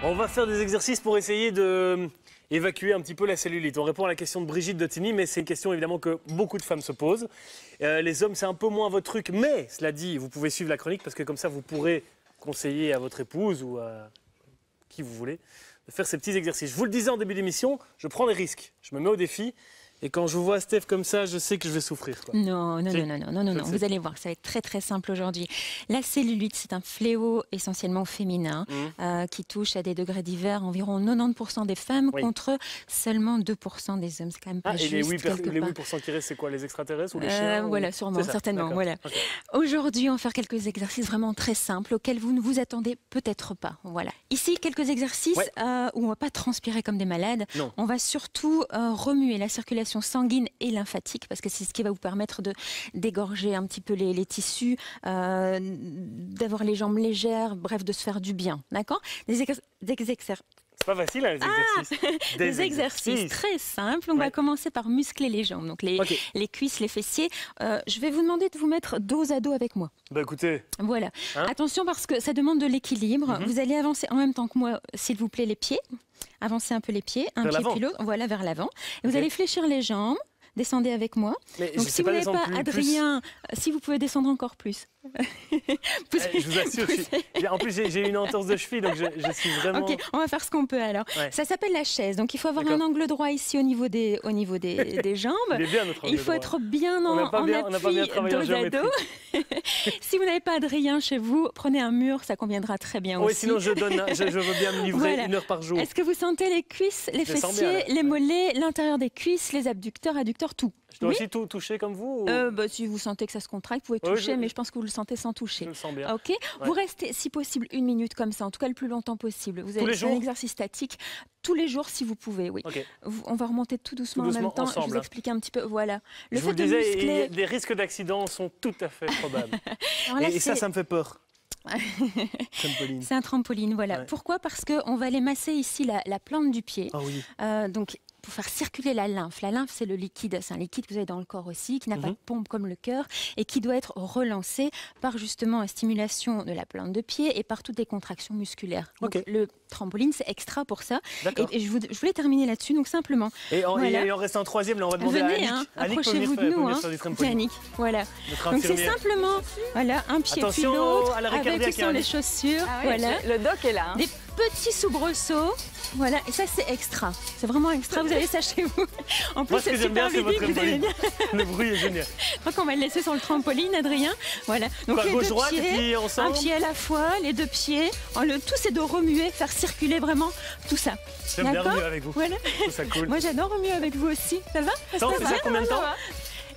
On va faire des exercices pour essayer de évacuer un petit peu la cellulite. On répond à la question de Brigitte de Tigny, mais c'est une question évidemment que beaucoup de femmes se posent. Les hommes, c'est un peu moins votre truc, mais cela dit, vous pouvez suivre la chronique parce que comme ça, vous pourrez conseiller à votre épouse ou à qui vous voulez de faire ces petits exercices. Je vous le disais en début d'émission, je prends des risques, je me mets au défi. Et quand je vois Steph comme ça, je sais que je vais souffrir, quoi. Non. Vous allez voir, ça va être très très simple aujourd'hui. La cellulite, c'est un fléau essentiellement féminin qui touche à des degrés divers environ 90% des femmes contre seulement 2% des hommes. C'est quand même pas juste. Et les 8% qui restent, c'est quoi, les extraterrestres ou les chiens Voilà, sûrement, certainement. Voilà. Okay. Aujourd'hui, on va faire quelques exercices vraiment très simples auxquels vous ne vous attendez peut-être pas. Voilà. Ici, quelques exercices où on ne va pas transpirer comme des malades. Non. On va surtout remuer la circulation sanguine et lymphatique, parce que c'est ce qui va vous permettre de dégorger un petit peu les tissus, d'avoir les jambes légères, bref, de se faire du bien. D'accord ? C'est pas facile, hein, les exercices. Des exercices très simples. On va commencer par muscler les jambes, donc les cuisses, les fessiers. Je vais vous demander de vous mettre dos à dos avec moi. Bah écoutez. Voilà. Attention parce que ça demande de l'équilibre. Vous allez avancer en même temps que moi, s'il vous plaît, les pieds. Avancez un peu les pieds, un pied puis l'autre, voilà, vers l'avant. Vous allez fléchir les jambes. Descendez avec moi. Mais donc si vous n'avez pas Adrien, si vous pouvez descendre encore plus. Je vous assure, en plus j'ai une entorse de cheville, donc je suis vraiment... Ok, on va faire ce qu'on peut alors. Ça s'appelle la chaise, donc il faut avoir un angle droit ici au niveau des jambes. Il est bien notre angle il faut être bien en appui dos à dos. Si vous n'avez pas Adrien chez vous, prenez un mur, ça conviendra très bien aussi. Oui, sinon je veux bien me livrer 1 heure par jour. Est-ce que vous sentez les cuisses, les fessiers, les mollets, l'intérieur des cuisses, les abducteurs, adducteurs, tout? Je dois aussi tout toucher comme vous Si vous sentez que ça se contracte, vous pouvez toucher, mais je pense que vous le sentez sans toucher. Je le sens bien. Ok. Vous restez, si possible, 1 minute comme ça, en tout cas le plus longtemps possible. Vous avez un exercice statique tous les jours si vous pouvez, oui. Okay. On va remonter tout doucement en même temps. Je vous explique un petit peu. Voilà. Je vous disais, des risques d'accident sont tout à fait probables. Là, et ça me fait peur. C'est un trampoline, voilà. Pourquoi? Parce qu'on va aller masser ici la plante du pied. Ah oui. Donc, pour faire circuler la lymphe. La lymphe, c'est le liquide, c'est un liquide que vous avez dans le corps aussi, qui n'a pas de pompe comme le cœur et qui doit être relancé par justement la stimulation de la plante de pied et par toutes les contractions musculaires. Donc, le trampoline, c'est extra pour ça. Et je voulais terminer là-dessus, donc simplement. Et il en reste un troisième, là on va demander à Annick. Approchez-vous de nous, c'est Annick. Voilà. Donc c'est simplement un pied puis l'autre, avec les chaussures. Voilà. Le doc est là. Des petits soubresauts. Voilà, et ça c'est extra. C'est vraiment extra, vous avez ça chez vous. En plus, c'est super ludique, vous allez bien. Le bruit est génial. Je crois qu'on va le laisser sur le trampoline, Adrien. Voilà. Donc les 2 pieds, un pied à la fois, les 2 pieds. Le tout c'est de remuer, faire circuler vraiment tout ça. J'aime bien remuer avec vous. Voilà. Je trouve ça cool. Moi j'adore remuer avec vous aussi. Ça va? Ça, on fait ça combien de temps?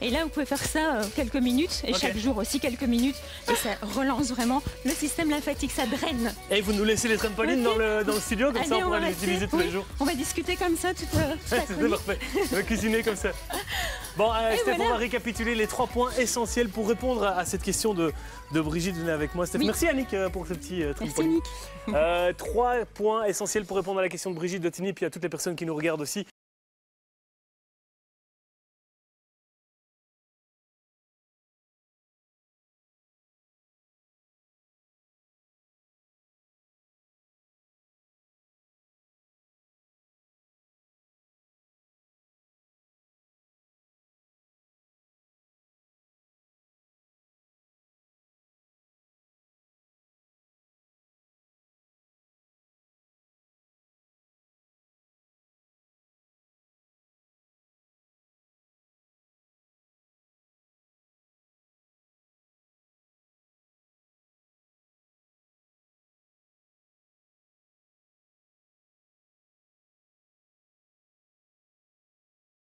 Et là, vous pouvez faire ça quelques minutes, et chaque jour aussi quelques minutes, et ça relance vraiment le système lymphatique, ça draine. Et vous nous laissez les trampolines dans le studio, comme ça on pourra les utiliser tous les jours. On va discuter comme ça toute la C'est parfait, on va cuisiner comme ça. Bon, Steph, on va récapituler les 3 points essentiels pour répondre à cette question de Brigitte. Venez avec moi, Steph. Merci Annick pour ce petit trampoline. Merci Annick. 3 points essentiels pour répondre à la question de Brigitte de Tigny, puis à toutes les personnes qui nous regardent aussi.